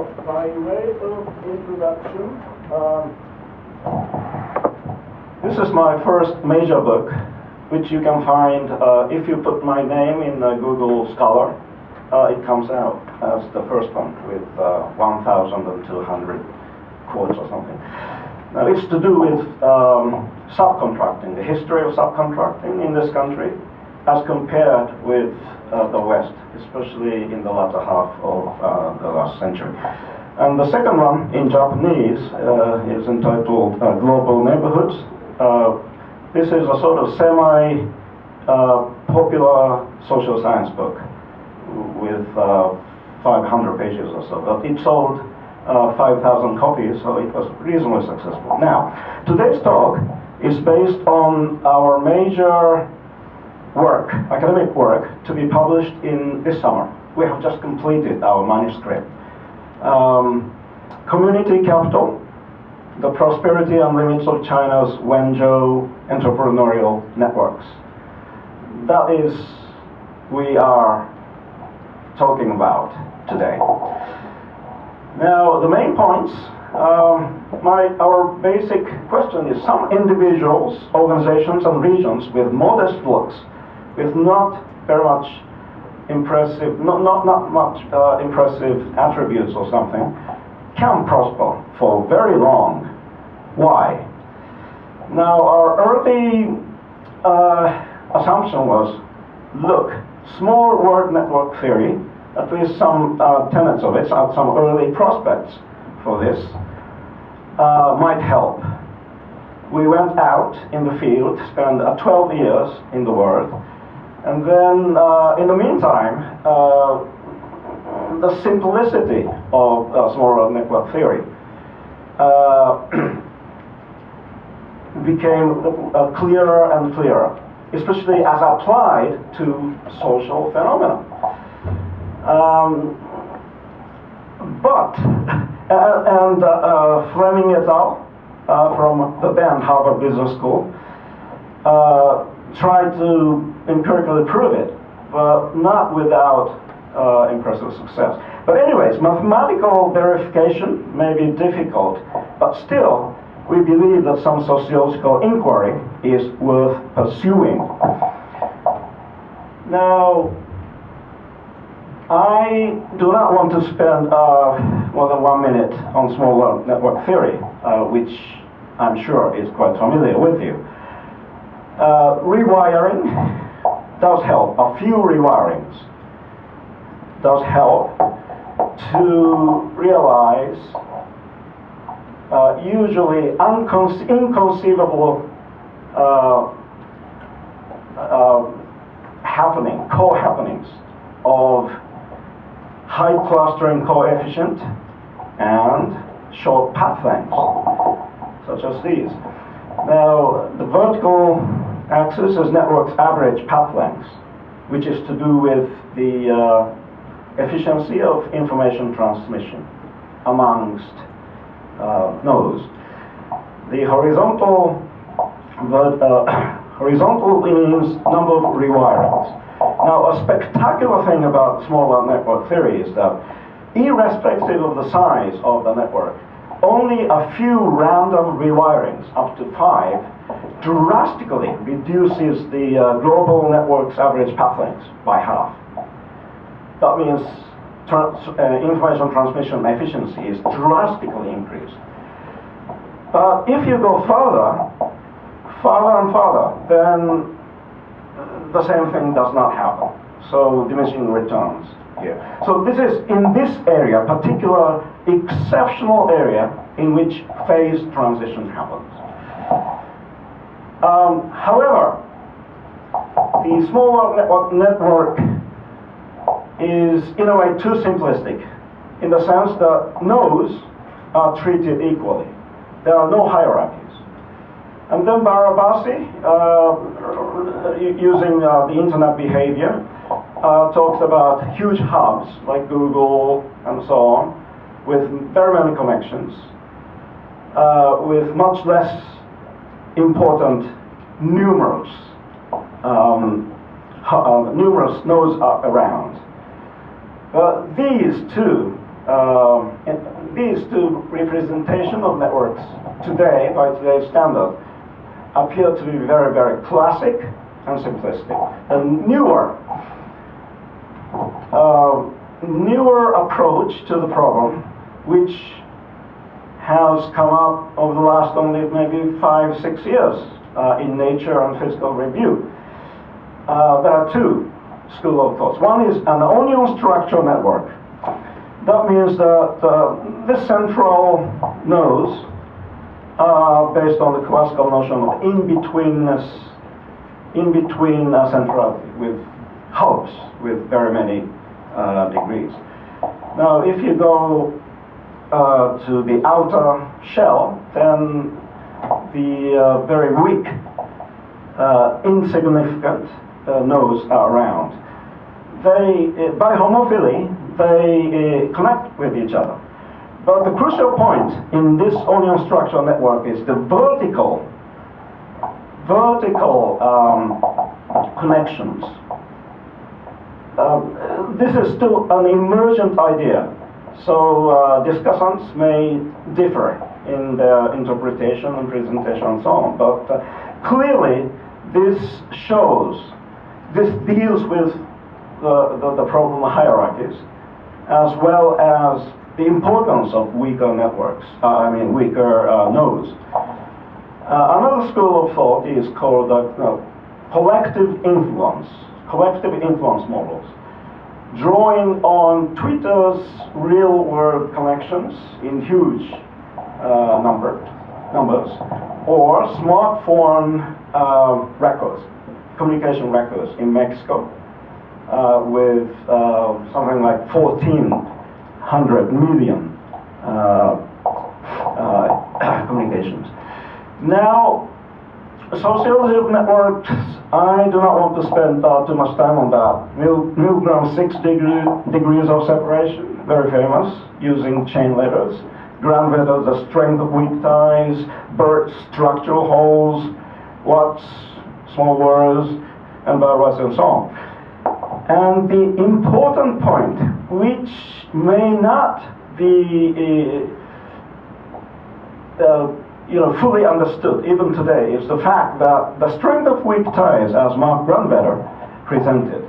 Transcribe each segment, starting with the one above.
So, by way of introduction, this is my first major book, which you can find if you put my name in Google Scholar. It comes out as the first one with 1,200 quotes or something. Now, it's to do with subcontracting, the history of subcontracting in this country, as compared with the West, especially in the latter half of the last century. And the second one, in Japanese, is entitled Global Neighborhoods. This is a sort of semi-popular social science book with 500 pages or so, but it sold 5,000 copies, so it was reasonably successful. Now, today's talk is based on our major work, academic work, to be published in this summer. We have just completed our manuscript. Community Capital, the Prosperity and Limits of China's Wenzhou Entrepreneurial Networks. That is, we are talking about today. Now, the main points, our basic question is some individuals, organizations, and regions with modest looks, with not very much impressive, not much impressive attributes or something, can prosper for very long. Why? Now, our early assumption was, look, small world network theory, at least some tenets of it, some early prospects for this, might help. We went out in the field, spent 12 years in the world, and then in the meantime, the simplicity of small world network theory became clearer and clearer, especially as applied to social phenomena. Fleming et al. From the then Harvard Business School tried to empirically prove it, but not without impressive success. But anyways, mathematical verification may be difficult, but still, we believe that some sociological inquiry is worth pursuing. Now, I do not want to spend more than 1 minute on small world network theory, which I'm sure is quite familiar with you. Rewiring does help. A few rewirings does help to realize usually inconceivable co-happenings of high clustering coefficient and short path lengths, such as these. Now, the vertical axis is network's average path lengths, which is to do with the efficiency of information transmission amongst nodes. The horizontal means number of rewirings. Now, a spectacular thing about small world network theory is that, irrespective of the size of the network, only a few random rewirings, up to 5, drastically reduces the global network's average path length by half. That means information transmission efficiency is drastically increased. But if you go further and further, then the same thing does not happen. So diminishing returns here. So this is, in this area, particular exceptional area in which phase transition happens. However, the small world network is in a way too simplistic, in the sense that nodes are treated equally. There are no hierarchies. And then Barabasi, using the internet behavior, talks about huge hubs like Google and so on, with very many connections, with much less important numerous nodes are around. These two these two representations of networks today, by today's standard, appear to be very, very classic and simplistic. A newer approach to the problem, which has come up over the last only maybe 5-6 years in Nature and Physical Review. There are two schools of thoughts. One is an onion structure network. That means that the central nodes are based on the classical notion of in-betweenness, in-between centrality, with hubs with very many degrees. Now, if you go to the outer shell, then the very weak, insignificant nodes are around. They, by homophily, they connect with each other. But the crucial point in this onion structure network is the vertical connections. This is still an emergent idea, so discussants may differ in their interpretation and presentation and so on, but clearly this deals with the problem of hierarchies, as well as the importance of weaker networks, weaker nodes. Another school of thought is called collective influence models, drawing on Twitter's real-world connections in huge numbers, or smartphone communication records in Mexico, with something like 1,400 million communications. Now, sociology of networks, I do not want to spend too much time on that. Milgram's 6 degrees of separation, very famous, using chain letters. Grandvetter, the strength of weak ties. Burt's structural holes. Watts, small words, and Barras and so on. And the important point, which may not be fully understood even today, is the fact that the strength of weak ties, as Mark Grandvetter presented,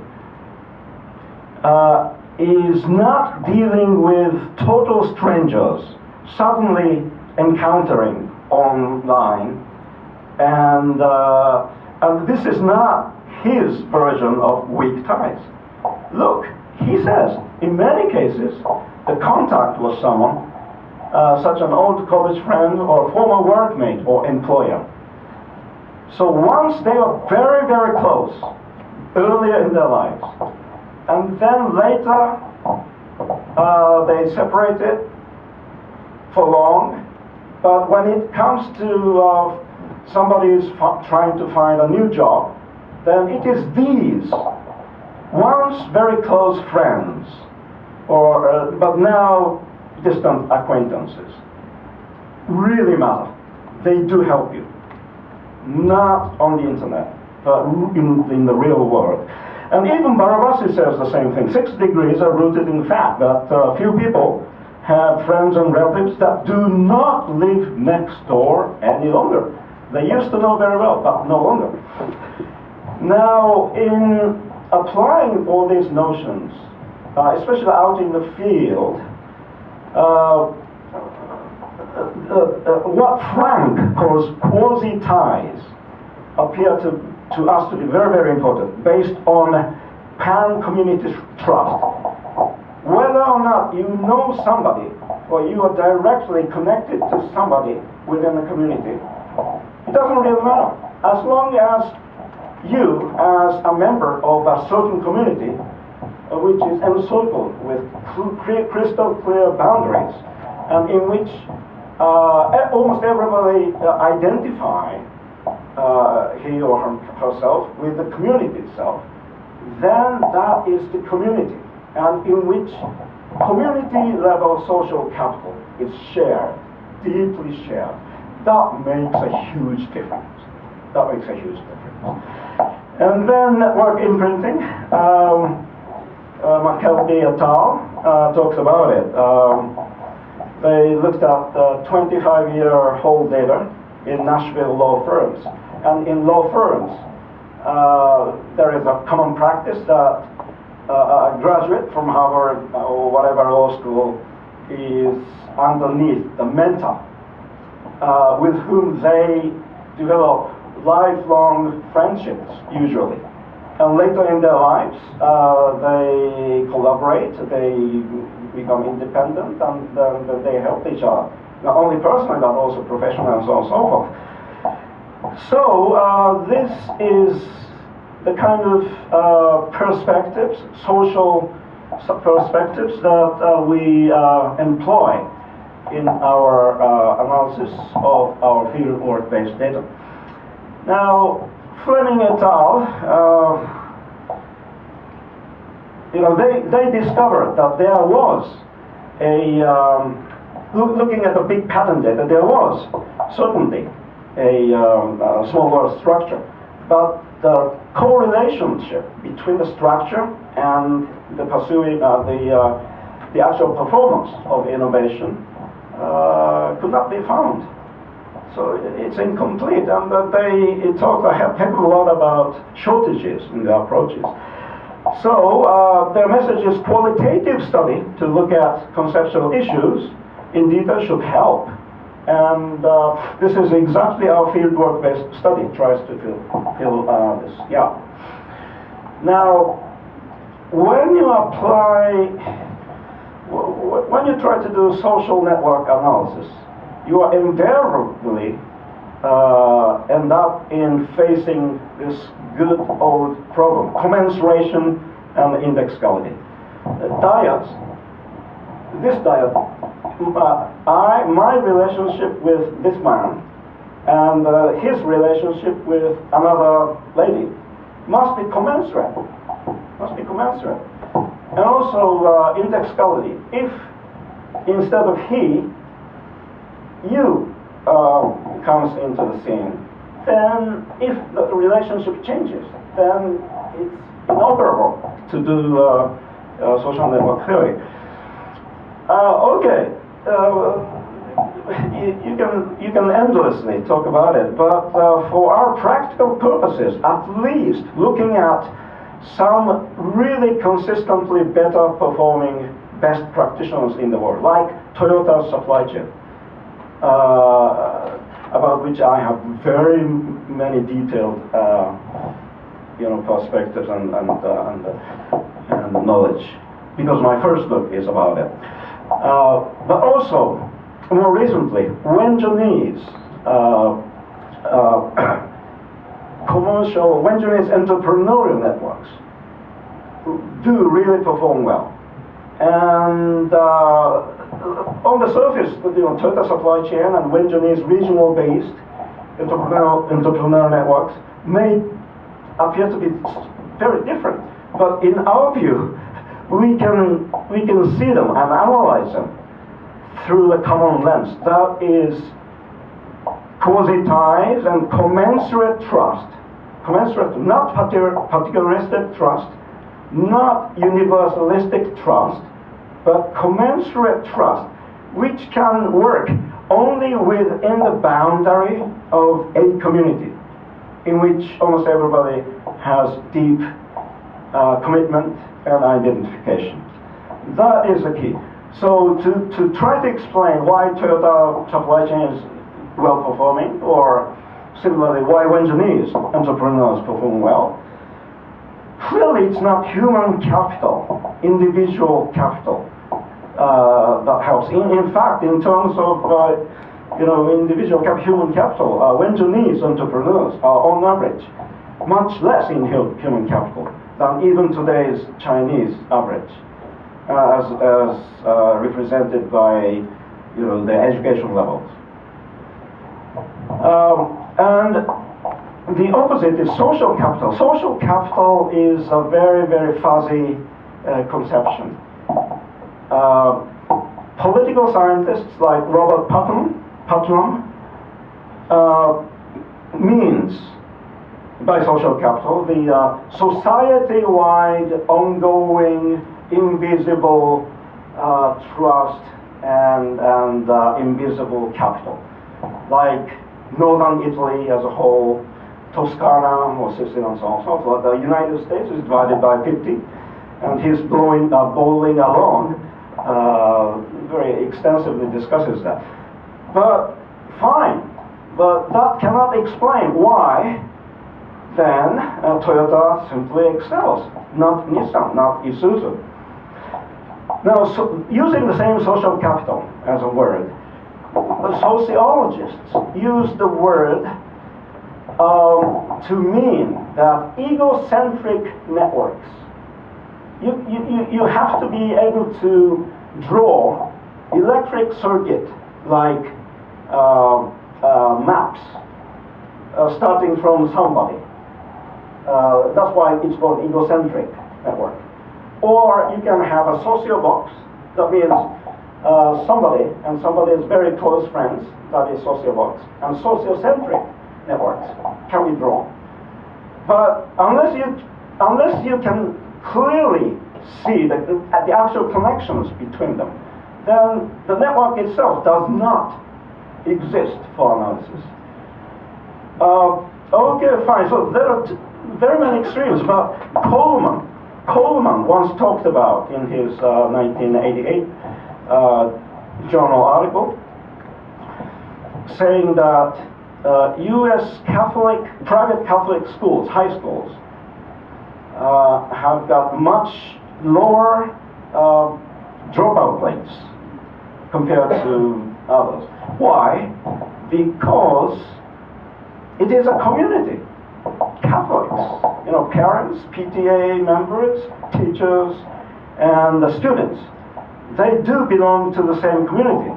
is not dealing with total strangers suddenly encountering online, and this is not his version of weak ties. Look, he says, in many cases, the contact was someone, such an old college friend or former workmate or employer. So once they are very, very close, earlier in their lives, and then later they separated for long, but when it comes to somebody is trying to find a new job, then it is these once very close friends, but now distant acquaintances, really matter. They do help you, not on the internet, but in the real world. And even Barabasi says the same thing. 6 degrees are rooted in the fact that few people have friends and relatives that do not live next door any longer. They used to know very well, but no longer. Now, in applying all these notions, especially out in the field, what Frank calls quasi-ties appear to us to be very, very important, based on pan-community trust. Whether or not you know somebody, or you are directly connected to somebody within the community, it doesn't really matter. As long as you, as a member of a certain community, which is encircled with crystal clear boundaries, and in which almost everybody identify he or herself with the community itself, then that is the community, and in which community level social capital is shared, deeply shared. That makes a huge difference. That makes a huge difference. And then network imprinting. McKelvey et al. Talks about it. They looked at 25-year hold data in Nashville law firms. And in law firms, there is a common practice that a graduate from Harvard or whatever law school is underneath the mentor with whom they develop lifelong friendships, usually. And later in their lives, they collaborate, they become independent, and they help each other. Not only personally, but also professionally, and so on and so forth. So this is the kind of perspectives, social perspectives that we employ in our analysis of our field work-based data. Now, Fleming et al., they discovered that there was looking at the big pattern data, there was certainly a small world structure, but the correlationship between the structure and the pursuing the actual performance of innovation could not be found. So it's incomplete, and it talks a heck of a lot about shortages in the approaches. So their message is qualitative study to look at conceptual issues in detail should help. And this is exactly our fieldwork-based study tries to fill this. Yeah. Now, when you try to do social network analysis, you are invariably end up in facing this good old problem, commensuration and indexicality. This dyad, my relationship with this man and his relationship with another lady must be commensurate. And also indexicality. If instead of he, you comes into the scene, then if the relationship changes, then it's inoperable to do social network theory. Okay, you can endlessly talk about it, but for our practical purposes, at least looking at some really consistently better performing best practitioners in the world, like Toyota's supply chain, about which I have very many detailed perspectives and knowledge, because my first book is about it. But also, more recently, Wenzhou's Wenzhou's entrepreneurial networks do really perform well. And on the surface, Toyota supply chain and Wenzhou's regional-based entrepreneurial networks may appear to be very different. But in our view, we can see them and analyze them through the common lens. That is quasi-ties and commensurate trust. Commensurate, not particularistic trust, not universalistic trust, but commensurate trust, which can work only within the boundary of a community in which almost everybody has deep commitment and identification. That is the key. So to try to explain why Toyota supply chain is well performing, or similarly why Wenzhou's entrepreneurs perform well, clearly it's not human capital, individual capital that helps. In fact, in terms of individual human capital, Wenzhou's entrepreneurs are on average much less in human capital than even today's Chinese average, as represented by the education levels. And the opposite is social capital. Social capital is a very, very fuzzy conception. Political scientists like Robert Putnam means by social capital the society-wide ongoing invisible trust and invisible capital, like northern Italy as a whole, Toscana or Sicily and so on and so forth. The United States is divided by 50, and he's bowling along, very extensively discusses that. But fine, but that cannot explain why then Toyota simply excels, not Nissan, not Isuzu. Now, using the same social capital as a word, the sociologists use the word to mean that egocentric networks. You have to be able to draw electric circuit like maps starting from somebody. That's why it's called egocentric network. Or you can have a socio-box. That means somebody and somebody's very close friends. That is socio-box. And sociocentric networks can be drawn. But unless you can clearly see the actual connections between them, then the network itself does not exist for analysis. Okay, fine. So there are very many extremes, but Coleman once talked about in his 1988 journal article, saying that U.S. private Catholic schools, high schools, have got much lower dropout rates compared to others. Why? Because it is a community. Catholics, parents, PTA members, teachers, and the students, they do belong to the same community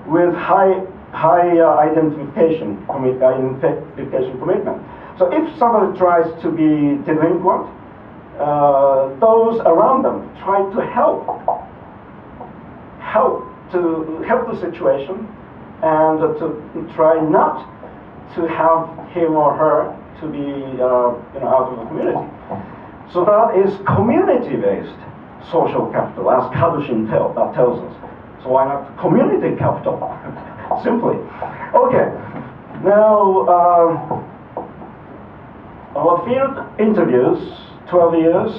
with high identification commitment. So if somebody tries to be delinquent, those around them try to help the situation and to try not to have him or her to be out of the community. So that is community-based social capital, as Kadushin tells us. So why not community capital? Simply. Okay. Now, our field interviews, 12 years,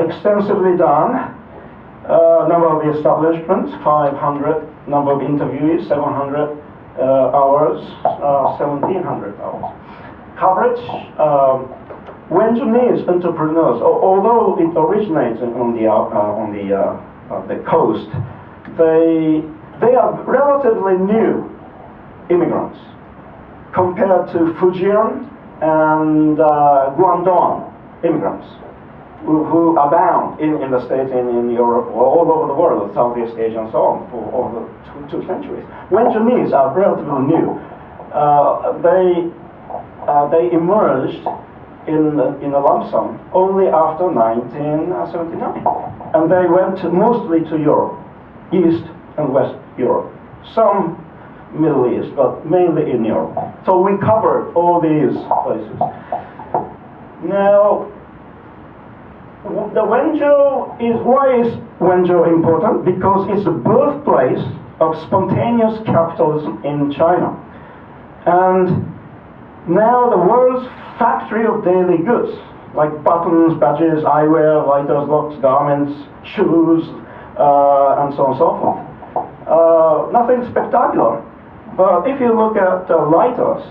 extensively done. Number of establishments, 500. Number of interviewees, 700 hours, 1,700 hours. Coverage, Wenzhou entrepreneurs, although it originates on the coast, they are relatively new immigrants compared to Fujian and Guangdong immigrants who abound in the States and in Europe, all over the world, Southeast Asia and so on, for over two centuries. Wenzhou are relatively new. They emerged in a lump sum only after 1979, and they went mostly to Europe, East and West Europe, some Middle East, but mainly in Europe. So we covered all these places. Now, why is Wenzhou important? Because it's the birthplace of spontaneous capitalism in China. And now the world's factory of daily goods, like buttons, badges, eyewear, lighters, locks, garments, shoes, and so on and so forth. Nothing spectacular, but if you look at lighters,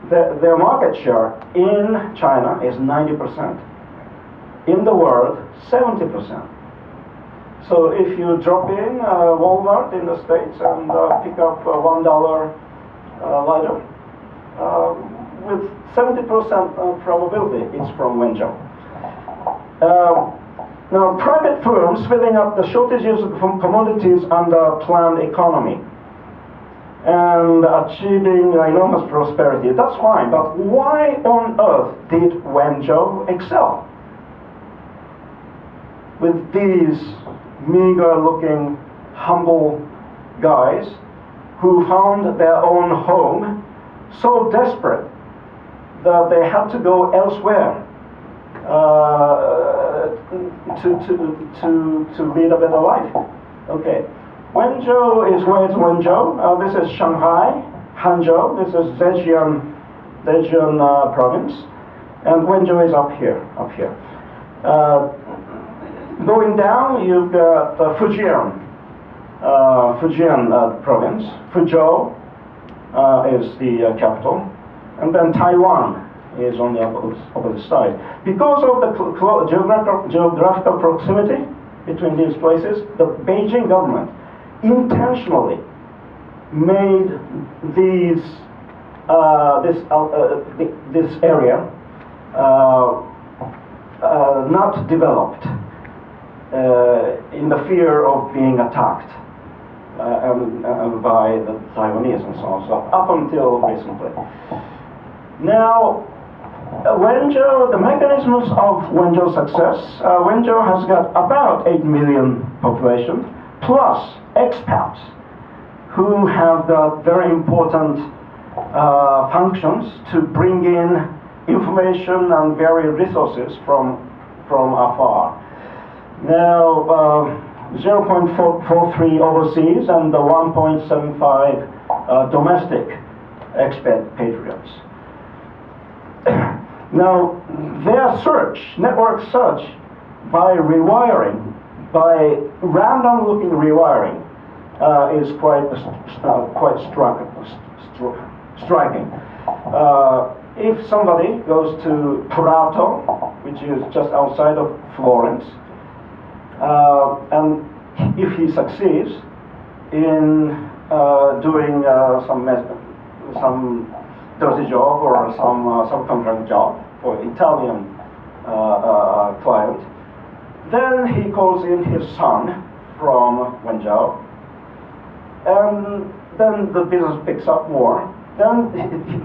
their market share in China is 90%. In the world, 70%. So if you drop in Walmart in the States and pick up a $1 lighter, with 70% probability it's from Wenzhou. Now, private firms filling up the shortages of commodities under planned economy and achieving enormous prosperity. That's fine, but why on earth did Wenzhou excel? With these meager-looking, humble guys who found their own home so desperate that they had to go elsewhere to lead a better life. Okay, Wenzhou is where is Wenzhou? This is Shanghai, Hangzhou. This is Zhejiang province, and Wenzhou is up here. Going down, you've got Fujian province. Fuzhou is the capital, and then Taiwan is on the opposite side. Because of the geographical proximity between these places, the Beijing government intentionally made this area not developed in the fear of being attacked by the Taiwanese and so on. So up until recently. Now, Wenzhou, the mechanisms of Wenzhou's success, Wenzhou has got about 8 million population, plus expats who have got very important functions to bring in information and various resources from afar. Now, 0.43 overseas and the 1.75 domestic expatriates. Now, their search, network search, by rewiring, by random-looking rewiring, is quite striking. If somebody goes to Prato, which is just outside of Florence, and if he succeeds in doing some dirty job or some subcontract job for Italian client, then he calls in his son from Wenzhou, and then the business picks up more. Then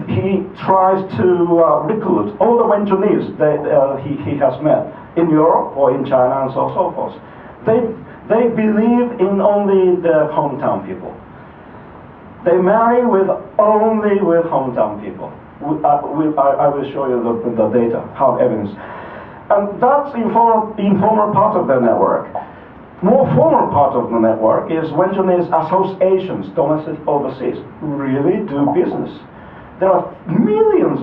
he tries to recruit all the Wenzhounese that he has met in Europe or in China and so forth. They believe in only their hometown people. They marry only with hometown people. I will show you the data, hard evidence. And that's the informal part of the network. More formal part of the network is Wenzhounese associations, domestic, overseas, really do business. There are millions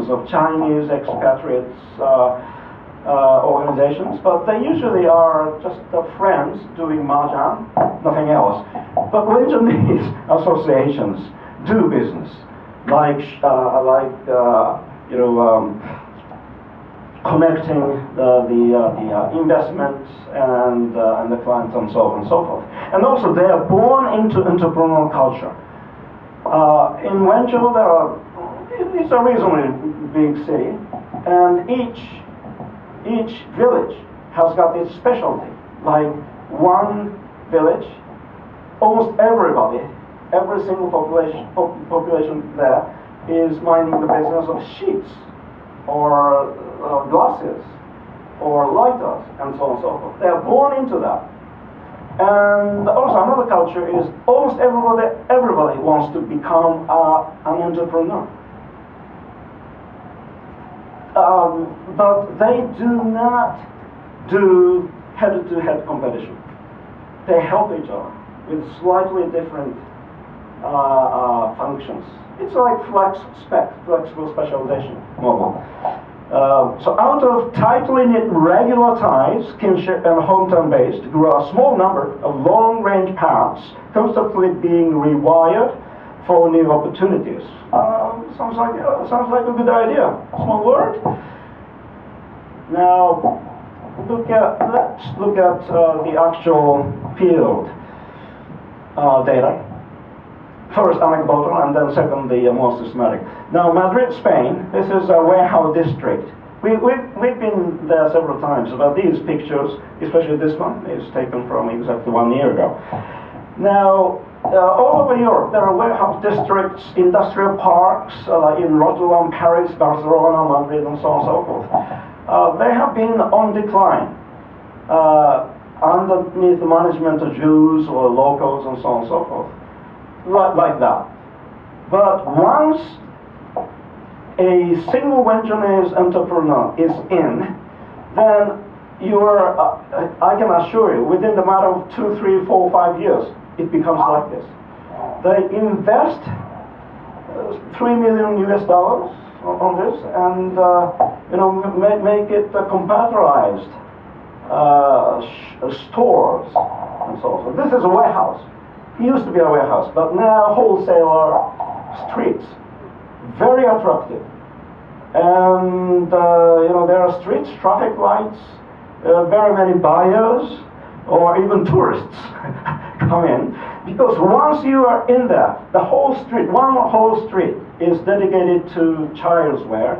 of Chinese expatriates organizations, but they usually are just friends doing mahjong, nothing else. But Wenzhounese associations do business, connecting the investments and the clients and so on and so forth. And also they are born into entrepreneurial culture. In Wenzhou, it's a reasonably big city, and each village has got its specialty. Like one village, almost everybody, every single population there is minding the business of sheets, or glasses, or lighters, and so on and so forth. They are born into that. And also another culture is almost everybody wants to become an entrepreneur. But they do not do head-to-head competition. They help each other with slightly different functions. It's like flexible specialization model. So out of tightly knit regular ties, kinship and hometown-based, grew a small number of long-range paths, constantly being rewired for new opportunities. Sounds like a good idea. Small word. Now, let's look at the actual field data. First anecdotal, and then second the more systematic. Now, Madrid, Spain. This is a warehouse district. We've been there several times, but these pictures, especially this one, is taken from exactly 1 year ago. Now, all over Europe, there are warehouse districts, industrial parks in Rotterdam, Paris, Barcelona, Madrid, and so on and so forth. They have been on decline underneath the management of Jews or locals and so on and so forth. Like that. But once a single Wenzhounese entrepreneur is in, then I can assure you, within the matter of 2, 3, 4, 5 years, it becomes like this. They invest $3 million on this, and make it computerized stores and so on. So this is a warehouse. It used to be a warehouse, but now wholesaler streets, very attractive. And there are streets, traffic lights, very many buyers or even tourists come in, because once you are in there, the whole street, one whole street is dedicated to child's wear.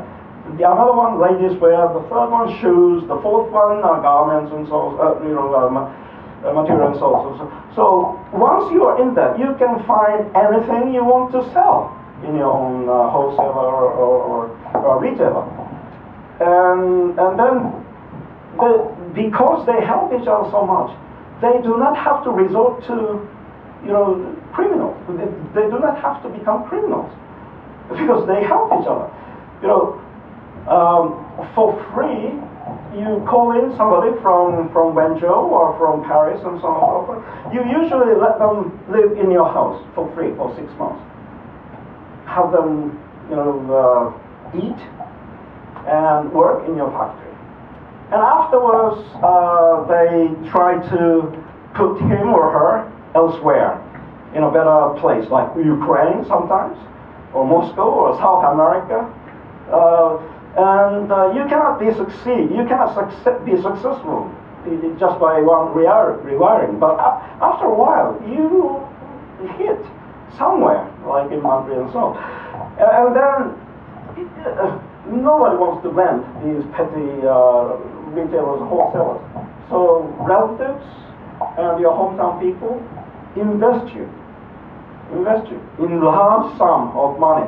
The another one, ladies wear. The third one, shoes. The fourth one, garments and so material and so on. So once you are in there, you can find anything you want to sell in your own wholesaler or retailer. And then because they help each other so much, they do not have to resort to criminals. They do not have to become criminals because they help each other. For free, you call in somebody from Wenzhou or from Paris and so on and so forth. You usually let them live in your house for free for 6 months. Have them, eat and work in your factory. And afterwards, they try to put him or her elsewhere, in a better place, like Ukraine sometimes, or Moscow, or South America. You cannot be successful just by one rewiring. But after a while, you hit somewhere, like in Madrid and so on. And then nobody wants to lend these petty retailers and wholesalers. So relatives and your hometown people invest you in large sum of money,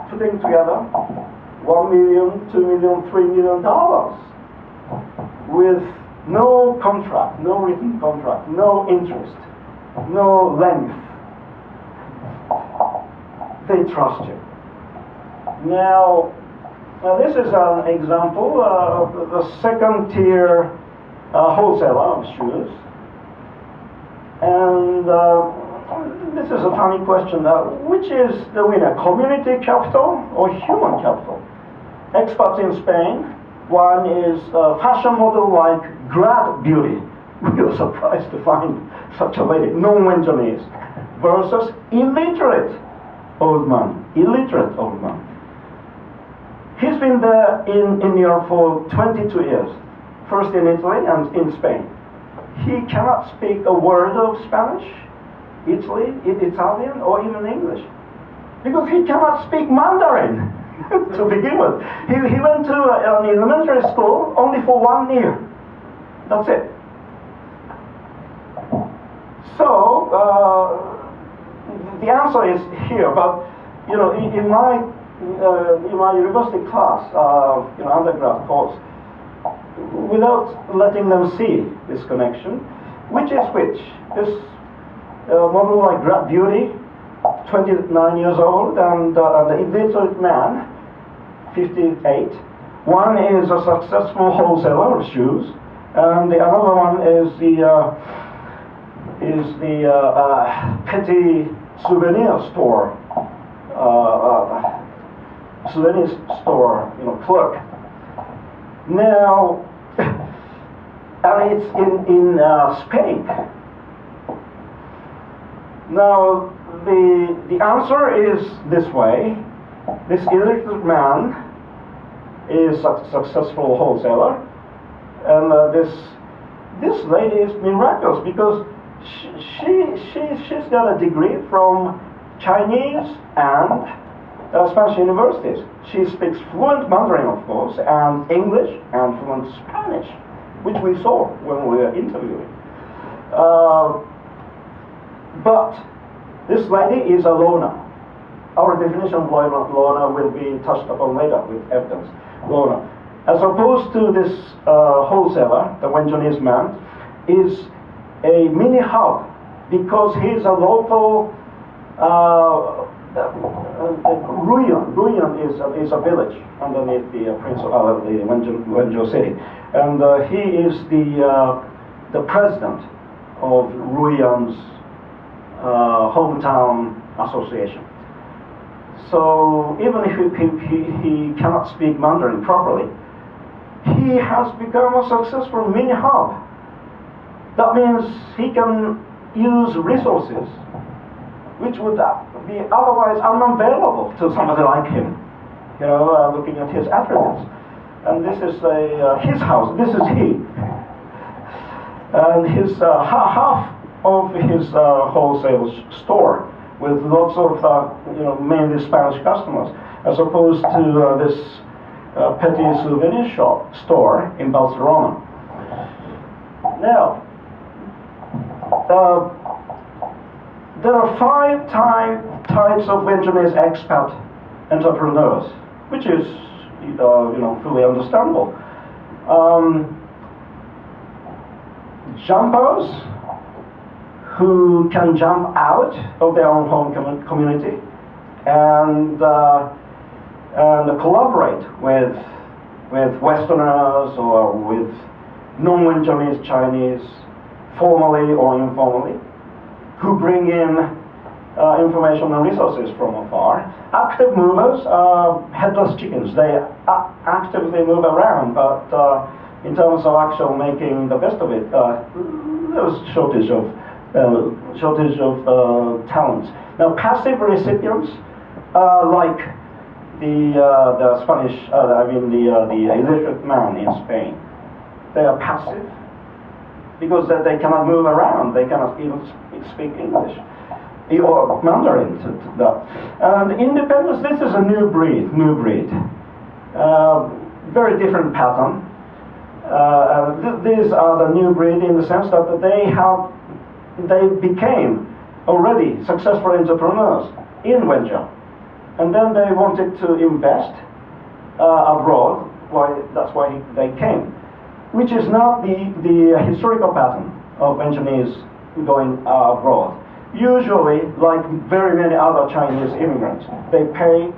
putting together $1 million, $2 million, $3 million with no contract, no written contract, no interest, no length. They trust you. Now this is an example of the second tier wholesaler of shoes. And this is a funny question. Which is the winner, community capital or human capital? Experts in Spain, one is a fashion model like Grad Beauty. We were surprised to find such a lady, non-Wenzhounese, versus illiterate old man. He's been there in Europe for 22 years, first in Italy and in Spain. He cannot speak a word of Spanish, Italian, or even English, because he cannot speak Mandarin to begin with. He went to an elementary school only for 1 year. That's it. So the answer is here, but in my university class, undergrad course, without letting them see this connection, which is which? This model like Grad Beauty, 29 years old, and the illiterate man, 58. One is a successful wholesaler of shoes, and the other one is the petty souvenir store. Clerk. Now, and it's in Spain. Now, the answer is this way. This illiterate man is a successful wholesaler, and this lady is miraculous because she's got a degree from Chinese and Spanish universities. She speaks fluent Mandarin, of course, and English, and fluent Spanish, which we saw when we were interviewing. But this lady is a loner. Our definition of loner will be touched upon later with evidence. Loner. As opposed to this wholesaler, the Wenzhounese man, is a mini hub because he's a local Ruyan is a village underneath the Wenzhou city, and he is the president of Ruyan's hometown association. So even if he cannot speak Mandarin properly, he has become a successful mini hub. That means he can use resources which would be otherwise unavailable to somebody like him, looking at his attributes. And this is his house, this is he. And his half of his wholesale store with lots of mainly Spanish customers, as opposed to this petty souvenir store in Barcelona. Now, there are 5 types of Vietnamese expat entrepreneurs, which is fully understandable. Jumpers who can jump out of their own home community and collaborate with Westerners or with non-Vietnamese Chinese, formally or informally, who bring in information and resources from afar. Active movers are headless chickens. They actively move around, but in terms of actual making the best of it, there's shortage of talent. Now, passive recipients, like the Spanish, the illiterate man in Spain, they are passive because they cannot move around. They cannot even speak English or Mandarin. And independence, this is a new breed. Very different pattern. These are the new breed in the sense that they became already successful entrepreneurs in Wenzhou, and then they wanted to invest abroad. That's why they came, which is not the historical pattern of Vietnamese going abroad. Usually, like very many other Chinese immigrants, they pay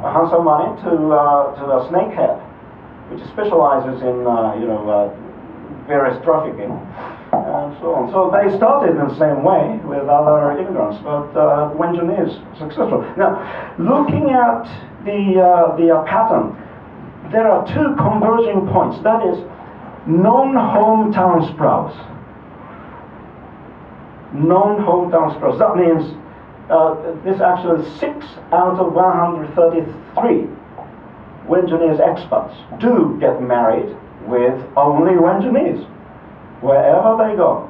a handsome money to a snakehead, which specializes in various trafficking and so on. So they started in the same way with other immigrants, but Wenzhou is successful. Now, looking at the pattern, there are 2 converging points. That is, non-hometown sprouts. Non-hometown sprouts. That means this actually 6 out of 133 Wenzhounese expats do get married with only Wenzhounese, wherever they go,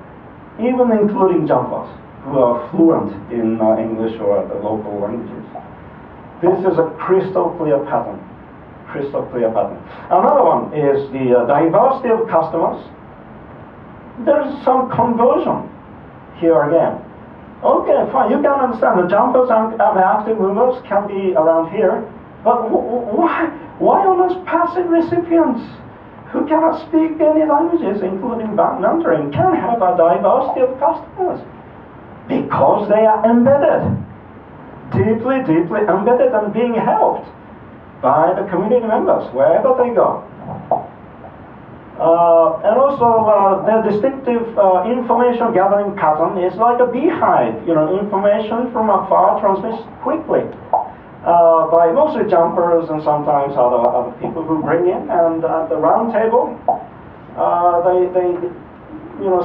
even including jumpers who are fluent in English or the local languages. This is a crystal clear pattern. Another one is the diversity of customers. There is some conversion here again. Okay, fine, you can understand the jumpers and active movers can be around here, but why on those passive recipients who cannot speak any languages, including Mandarin, can have a diversity of customers? Because they are embedded, deeply embedded and being helped by the community members wherever they go. And also their distinctive information gathering pattern is like a beehive. Information from afar transmits quickly by mostly jumpers and sometimes other people who bring in. And at the round table, they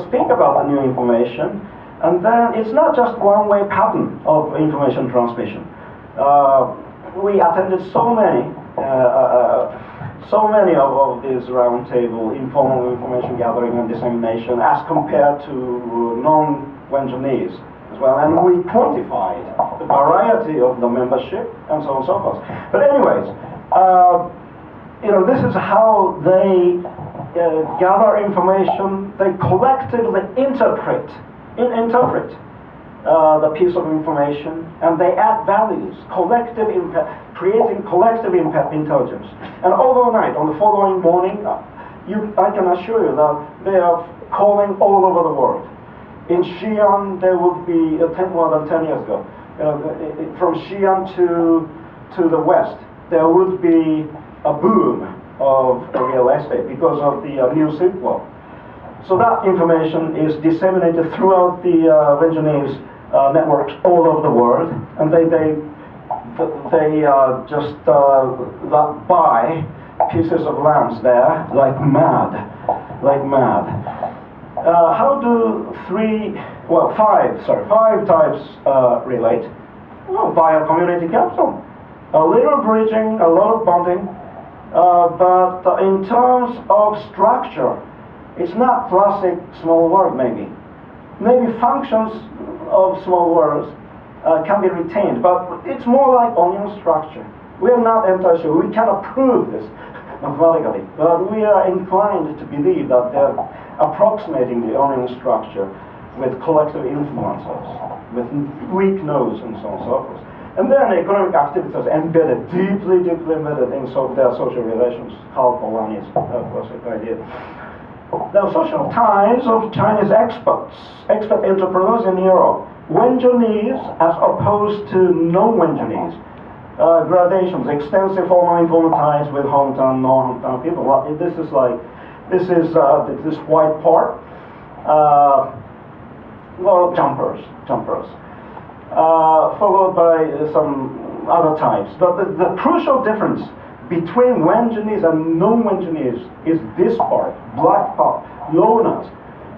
speak about the new information. And then it's not just one-way pattern of information transmission. We attended so many of these roundtable informal information gathering and dissemination as compared to non-Wenzhounese as well, and we quantified the variety of the membership and so on and so forth. But anyways, this is how they gather information. They collectively interpret the piece of information, and they add values, creating collective intelligence. And overnight, on the following morning, I can assure you that they are calling all over the world. In Xi'an, there would be, more than 10 years ago, from Xi'an to the west, there would be a boom of real estate because of the new Silk Road. So that information is disseminated throughout the Wenzhou networks all over the world, and they just buy pieces of lands there like mad. How do five types relate? Well, via community capital. A little bridging, a lot of bonding, but in terms of structure, it's not classic small world maybe. Maybe functions of small worlds can be retained, but it's more like onion structure. We are not entirely sure. We cannot prove this mathematically, but we are inclined to believe that they're approximating the onion structure with collective influences, with weak nodes and so on and so forth. And then economic activities are embedded, deeply embedded in their social relations. How Polanyi's classic idea. Now, social ties of Chinese expert entrepreneurs in Europe, Wenzhounese as opposed to non-Wenzhounese, gradations, extensive formal informal ties with hometown, non-hometown people. Well, this is this white part, well, jumpers, followed by some other types. But the crucial difference between Wenzhounese and non-Wenzhounese is this part, black part, loners.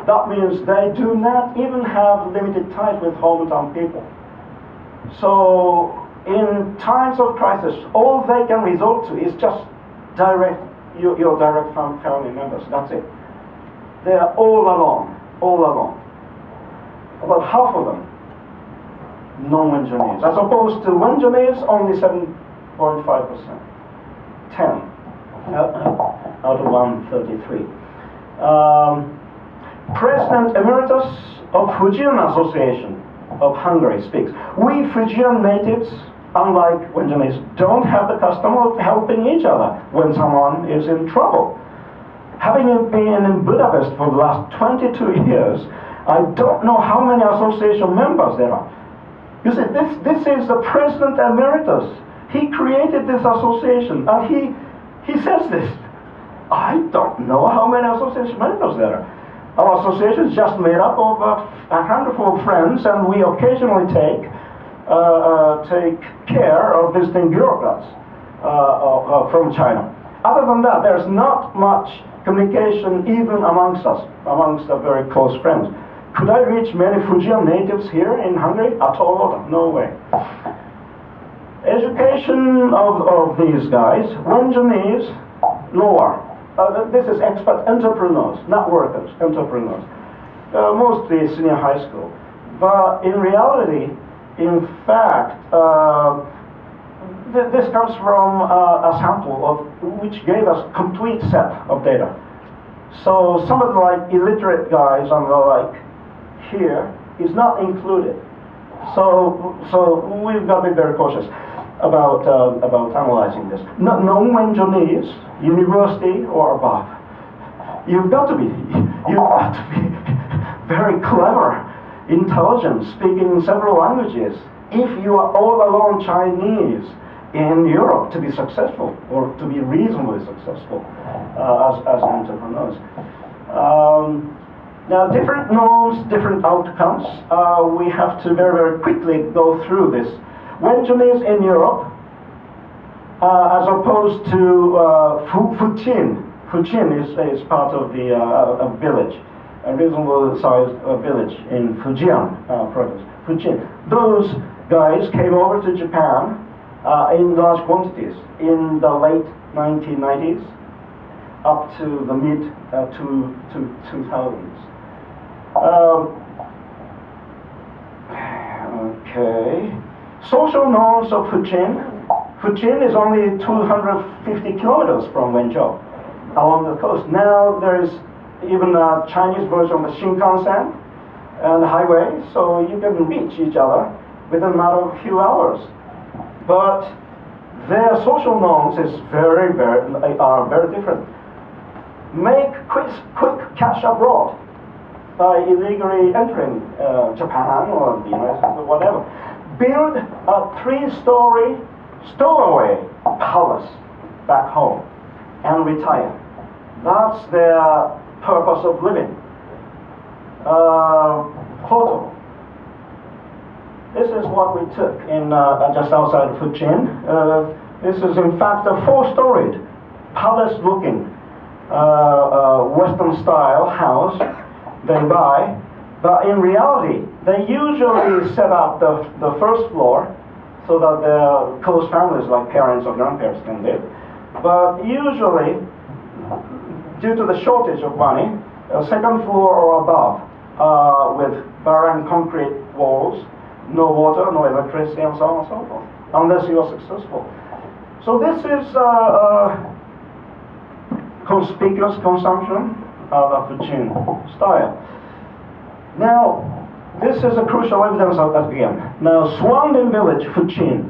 That means they do not even have limited ties with hometown people. So in times of crisis, all they can resort to is just your direct family members. That's it. They are all alone. About half of them non-Wenzhounese, as opposed to Wenzhounese only 7.5%. 10 out of 133. President Emeritus of Fujian Association of Hungary speaks. We Fujian natives, unlike Wenzhounese, don't have the custom of helping each other when someone is in trouble. Having been in Budapest for the last 22 years, I don't know how many association members there are. You see, this is the President Emeritus. He created this association, and he says this. I don't know how many association members there are. Our association is just made up of a handful of friends, and we occasionally take care of visiting bureaucrats from China. Other than that, there's not much communication even amongst us, amongst our very close friends. Could I reach many Fujian natives here in Hungary? At all? No way. Education of these guys, Wenzhounese, lower. This is expert entrepreneurs, not workers, entrepreneurs. Mostly senior high school. But in reality, in fact, this comes from a sample of which gave us complete set of data. So somebody like illiterate guys on the like here is not included. So we've got to be very cautious about analyzing this. Non-Wenzhounese, university or above. You've got to be very clever, intelligent, speaking several languages. If you are all alone Chinese in Europe to be successful or to be reasonably successful as entrepreneurs. Now, different norms, different outcomes. We have to very, very quickly go through this. Wenzhounese in Europe, as opposed to Fujian. Fujian is part of the a village, a reasonable sized village in Fujian province. Fujian. Those guys came over to Japan in large quantities in the late 1990s up to the mid 2000s. Okay. Social norms of Fujian. Fujian is only 250 kilometers from Wenzhou along the coast. Now there is even a Chinese version of the Shinkansen and the highway, so you can reach each other within a matter of a few hours. But their social norms are very different. Make quick cash abroad by illegally entering Japan or the United States or whatever. build a 3-story stowaway palace back home and retire. That's their purpose of living. Photo. This is what we took in just outside Fujian. This is in fact a 4-storied, palace-looking Western-style house they buy. But in reality, they usually set up the first floor so that their close families like parents or grandparents can live. But usually, due to the shortage of money, a second floor or above with barren concrete walls, no water, no electricity, and so on and so forth, unless you are successful. So this is conspicuous consumption of the Fujian style. Now, this is a crucial evidence again. Now, Swanden Village, Fujian.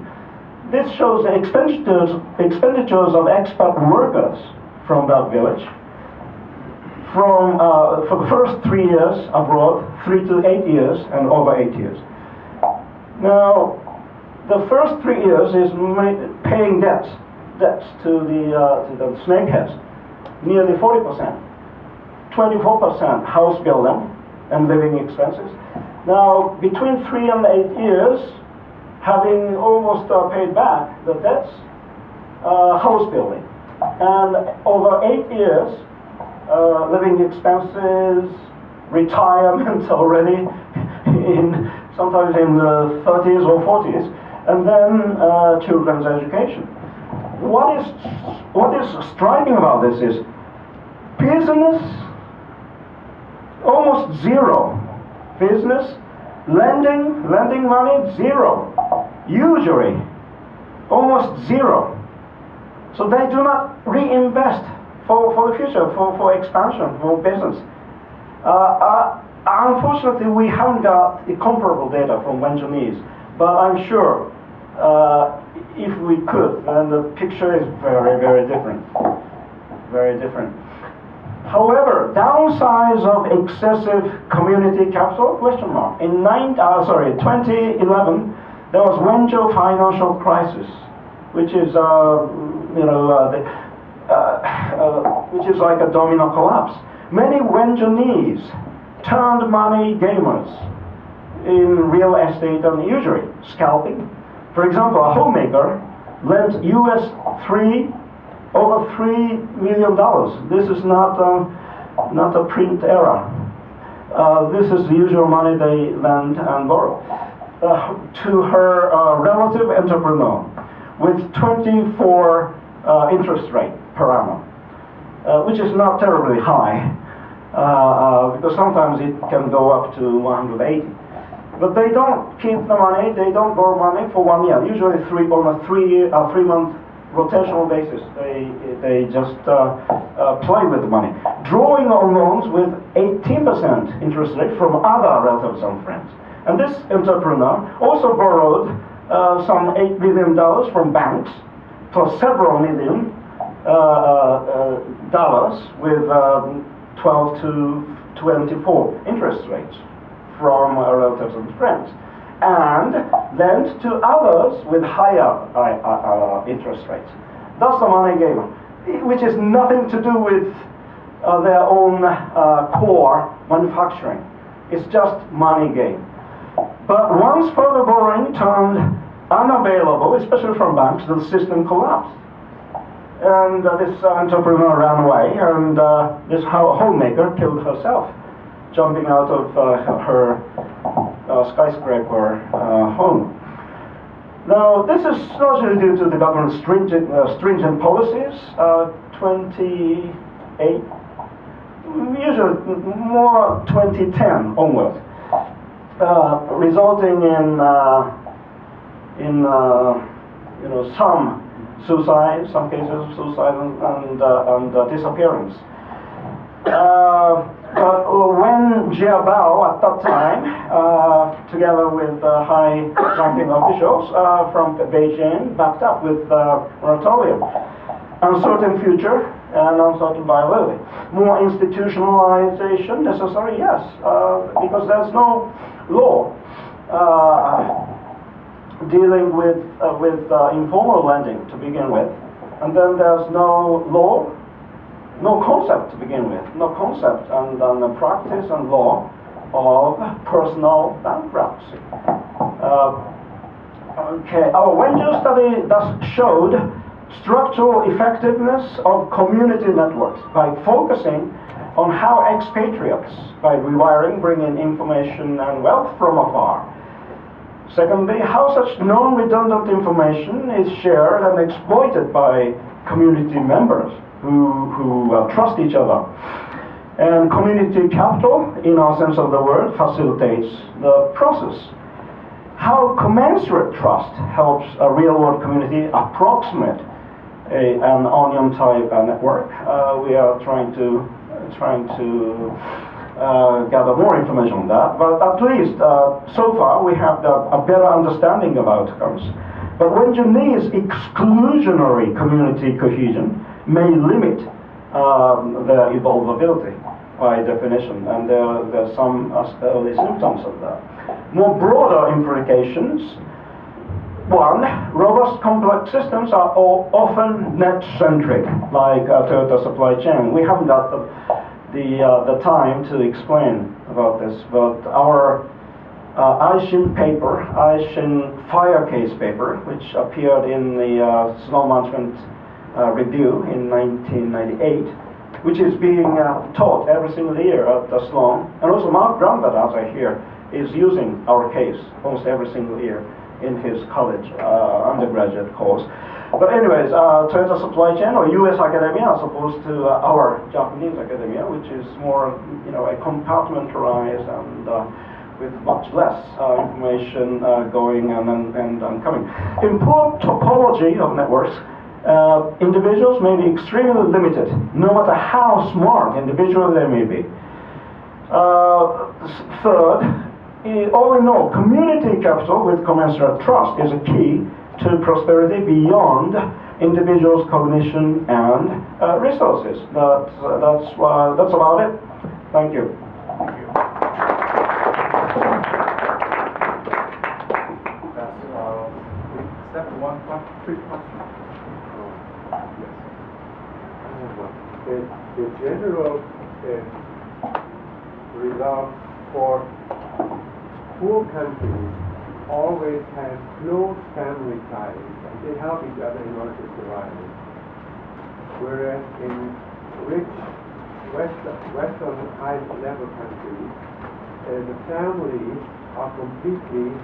This shows the expenditures of expat workers from that village from for the first 3 years abroad, 3 to 8 years, and over 8 years. Now, the first 3 years is paying debts to the snakeheads, nearly 40%, 24% house building and living expenses. Now, between 3 and 8 years, having almost paid back the debts, house building, and over 8 years, living expenses, retirement already sometimes in the 30s or 40s, and then children's education. What is striking about this is business, almost zero. Business, lending money, zero. Usury, almost zero. So they do not reinvest for the future, for expansion, for business. Unfortunately, we haven't got the comparable data from Wenzhou, but I'm sure if we could, then the picture is very, very different. Very different. However, downsides of excessive community capital, question mark. In 2011, there was Wenzhou financial crisis, which is which is like a domino collapse. Many Wenzhounese turned money gamers in real estate and usury, scalping. For example, a homemaker lent over $3 million. This is not a print era. This is the usual money they lend and borrow to her relative entrepreneur with 24 interest rate per annum, which is not terribly high because sometimes it can go up to 180. But they don't keep the money, they don't borrow money for 1 year. Usually on a 3-month rotational basis, they just play with the money. Drawing on loans with 18% interest rate from other relatives and friends. And this entrepreneur also borrowed some $8 million from banks, plus several million dollars with 12 to 24 interest rates from relatives and friends, and lent to others with higher interest rates. That's the money game, which is nothing to do with their own core manufacturing. It's just money game. But once further borrowing turned unavailable, especially from banks, the system collapsed. And this entrepreneur ran away, and this homemaker killed herself, jumping out of her skyscraper home. Now, this is largely due to the government's stringent policies, 28, usually more 2010 onward, resulting in some suicide, some cases of suicide and disappearance. But when Jiabao at that time, together with high-ranking officials from Beijing, backed up with moratorium, uncertain future and uncertain viability. More institutionalization necessary, yes, because there's no law dealing with informal lending to begin with, and then there's no law, no concept to begin with, no concept and the practice and law of personal bankruptcy. Okay, our Wenzhou study thus showed structural effectiveness of community networks by focusing on how expatriates, by rewiring, bring in information and wealth from afar. Secondly, how such non-redundant information is shared and exploited by community members who trust each other. And community capital, in our sense of the word, facilitates the process. How commensurate trust helps a real-world community approximate an onion-type network. We are trying to gather more information on that, but at least so far we have a better understanding of outcomes. But Wenzhou's exclusionary community cohesion may limit their evolvability by definition, and there's some early symptoms of that. More broader implications. One, robust complex systems are often net-centric, like Toyota supply chain. We haven't got the time to explain about this, but our Aishin paper, Aishin fire case paper, which appeared in the Sloan Management Review in 1998, which is being taught every single year at Sloan, and also Mark Grunberg, as I hear, is using our case almost every single year in his college undergraduate course. But anyways, Toyota supply chain or U.S. academia as opposed to our Japanese academia, which is more, a compartmentalized and with much less information going and coming. In poor topology of networks, individuals may be extremely limited, no matter how smart individually they may be. Third, all in all, community capital with commensurate trust is a key to prosperity beyond individuals' cognition and resources. That's about it. Thank you. Thank you. Step one, three questions. Yes. The general result for poor countries always have close family ties, and they help each other in order to survive. Whereas in rich Western high-level countries, the families are completely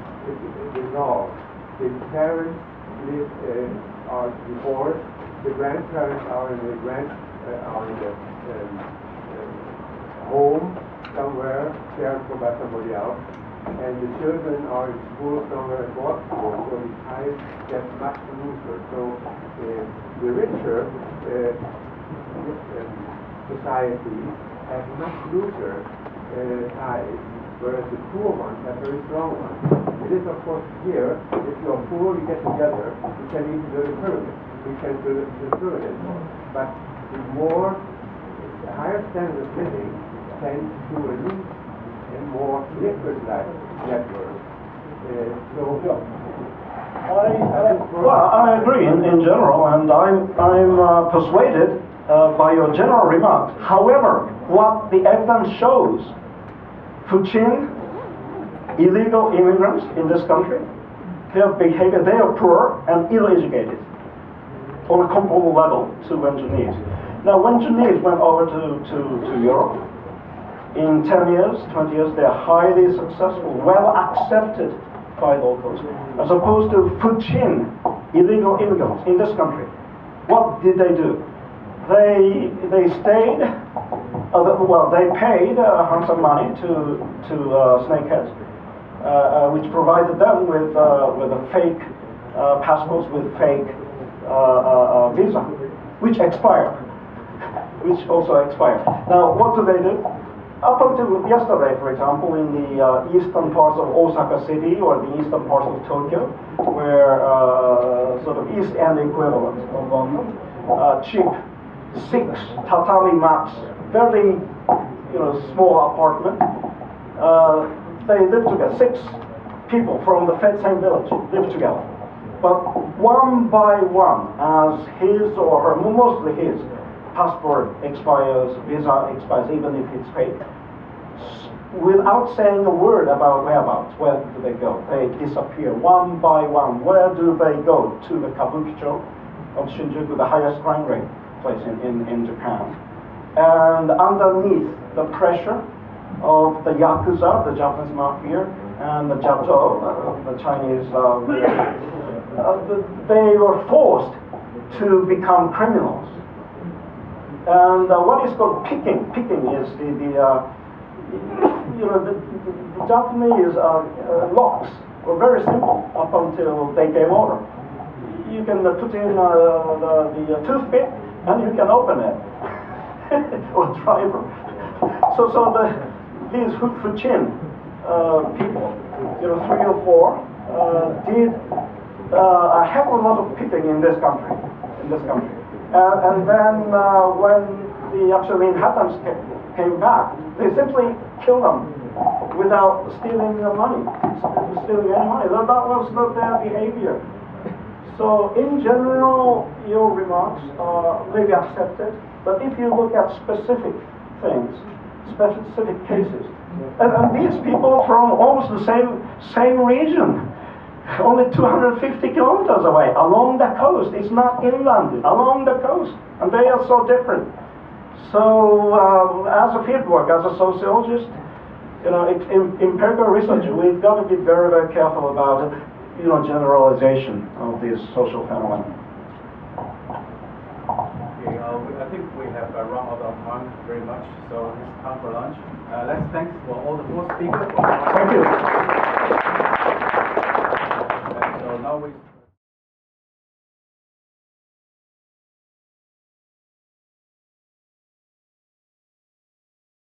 dissolved. The parents are divorced. The grandparents are in the home somewhere, cared for by somebody else, and the children are in school somewhere at board school, so the ties get much looser. So the richer societies have much looser ties, whereas the poor ones have very strong ones. It is, of course, here, if you're poor, you get together, you can even build a pyramid. We can build a pyramid. But the higher standard of living tends to a loose and more liquid-like network. I agree in general, and I'm persuaded by your general remarks. However, what the evidence shows, Fuchin, illegal immigrants in this country, their behavior, they are poor and ill-educated on a comparable level to Wenzhou's. Now, Wenzhou's went over to Europe. In 10 years, 20 years, they are highly successful, well accepted by locals, as opposed to Fuchin, illegal immigrants in this country. What did they do? They stayed. They paid handsome money to snakeheads, which provided them with a fake passports with fake visa, which also expired. Now, what do? Up until yesterday, for example, in the eastern parts of Osaka City or the eastern parts of Tokyo, where sort of East End equivalent of London, cheap 6 tatami mats, very small apartment. They live together, 6 people from the same village live together. But one by one, as his or her, mostly his, passport expires, visa expires, even if it's fake, without saying a word about whereabouts, where do they go? They disappear one by one. Where do they go? To the Kabukicho of Shinjuku, the highest crime rate place in Japan. And underneath the pressure of the Yakuza, the Japanese mafia, and the Jato, the Chinese, they were forced to become criminals. And what is called picking is the Japanese locks were very simple up until they came over. You can put in the toothpick and you can open it, or driver. So these Fuchin people, 3 or 4, did a heck of a lot of picking in this country. And then when the actual inhabitants came back, they simply killed them without stealing the money, stealing any money. That was not their behavior. So in general, your remarks are maybe accepted, but if you look at specific things, specific cases, and these people from almost the same region, only 250 kilometers away, along the coast. It's not inland, along the coast, and they are so different. So as a fieldwork, as a sociologist, empirical research, we've got to be very, very careful about generalization of these social phenomena. Okay, I think we have run out of time very much, so it's time for lunch. Let's thank for all the 4 speakers. Thank you. So now we